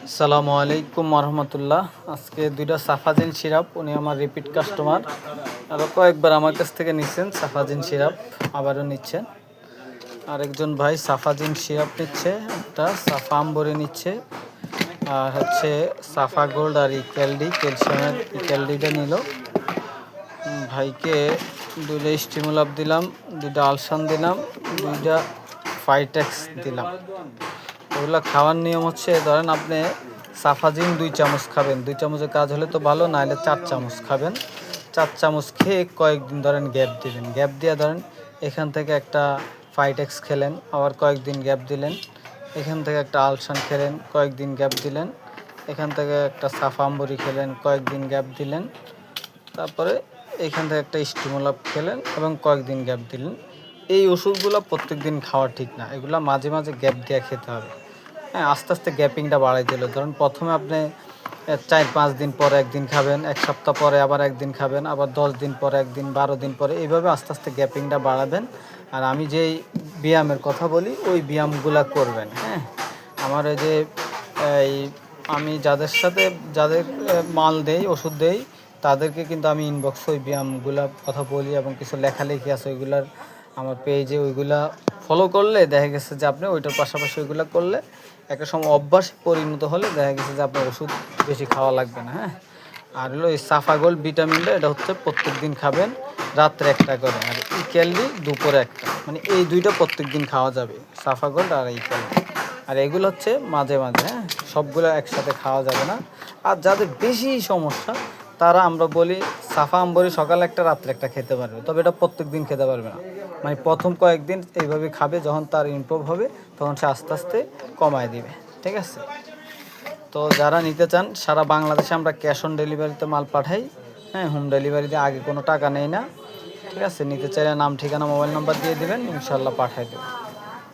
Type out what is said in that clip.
আসসালামু আলাইকুম রহমতুল্লাহ। আজকে দুইটা সাফাজিন সিরাপ, উনি আমার রিপিট কাস্টমার, আরও কয়েকবার আমার কাছ থেকে নিচ্ছেন সাফাজিন সিরাপ, আবারও নিচ্ছেন। আরেকজন ভাই সাফাজিন সিরাপ নিচ্ছে, একটা সাফা আম্বরি নিচ্ছে, আর হচ্ছে সাফা গোল্ড আর ক্যালসিয়ামের ইক্যালডিটা নিল। ভাইকে দুইটা স্টিমুলাপ দিলাম, দুইটা আলসান দিলাম, দুইটা ফাইটেক্স দিলাম। ওগুলো খাওয়ার নিয়ম হচ্ছে, ধরেন আপনি সাফাজিন 2 চামচ খাবেন, 2 চামচের কাজ হলে তো ভালো, নাহলে 4 চামচ খাবেন। 4 চামচ খেয়ে কয়েকদিন ধরেন গ্যাপ দিবেন, গ্যাপ দিয়ে ধরেন এখান থেকে একটা ফাইটেক্স খেলেন, আবার কয়েকদিন গ্যাপ দিলেন, এখান থেকে একটা আলসান খেলেন, কয়েকদিন গ্যাপ দিলেন, এখান থেকে একটা সাফা আম্বরি খেলেন, কয়েকদিন গ্যাপ দিলেন, তারপরে এখান থেকে একটা স্টিমুলাপ খেলেন এবং কয়েকদিন গ্যাপ দিলেন। এই ওষুধগুলো প্রত্যেক দিন খাওয়া ঠিক না, এগুলো মাঝে মাঝে গ্যাপ দিয়ে খেতে হবে। হ্যাঁ, আস্তে আস্তে গ্যাপিংটা বাড়াই দিল। ধরুন প্রথমে আপনি 4-5 দিন পরে একদিন খাবেন, 1 সপ্তাহ পরে আবার একদিন খাবেন, আবার 10 দিন পরে একদিন, 12 দিন পরে, এইভাবে আস্তে আস্তে গ্যাপিংটা বাড়াবেন। আর আমি যেই ব্যায়ামের কথা বলি ওই ব্যায়ামগুলো করবেন। হ্যাঁ, আমার ওই যে এই আমি যাদের মাল দেই, ওষুধ দেই, তাদেরকে কিন্তু আমি ইনবক্সে ওই ব্যায়ামগুলোর কথা বলি এবং কিছু লেখালেখি আছে ওইগুলার আমার পেজে, ওইগুলা ফলো করলে দেখা গেছে যে আপনি ওইটার পাশাপাশি ওইগুলো করলে একটা সময় অভ্যাস পরিণত হলে দেখা গেছে যে আপনার ওষুধ বেশি খাওয়া লাগবে না। হ্যাঁ, আর হলো এই সাফাগোল্ড ভিটামিনটা, এটা হচ্ছে প্রত্যেক দিন খাবেন রাত্রে একটা করে, আর ইক্যালডি দুপুরে একটা, মানে এই দুইটা প্রত্যেক দিন খাওয়া যাবে, সাফাগোল্ড আর ইক্যালডি। আর এগুলো হচ্ছে মাঝে মাঝে, হ্যাঁ, সবগুলো একসাথে খাওয়া যাবে না। আর যাদের বেশি সমস্যা তারা আমরা বলি সাফা আম্বরি সকালে একটা রাত্রে একটা খেতে পারবে, তবে এটা প্রত্যেক দিন খেতে পারবে না। মানে প্রথম কয়েকদিন এইভাবে খাবে, যখন তার ইমপ্রুভ হবে তখন সে আস্তে আস্তে কমায় দিবে। ঠিক আছে? তো যারা নিতে চান, সারা বাংলাদেশে আমরা ক্যাশ অন ডেলিভারিতে মাল পাঠাই। হ্যাঁ, হোম ডেলিভারিতে আগে কোনো টাকা নেই না। ঠিক আছে? নিতে চাইলে নাম, ঠিকানা, মোবাইল নাম্বার দিয়ে দিবেন, ইনশাল্লাহ পাঠাই দেবো।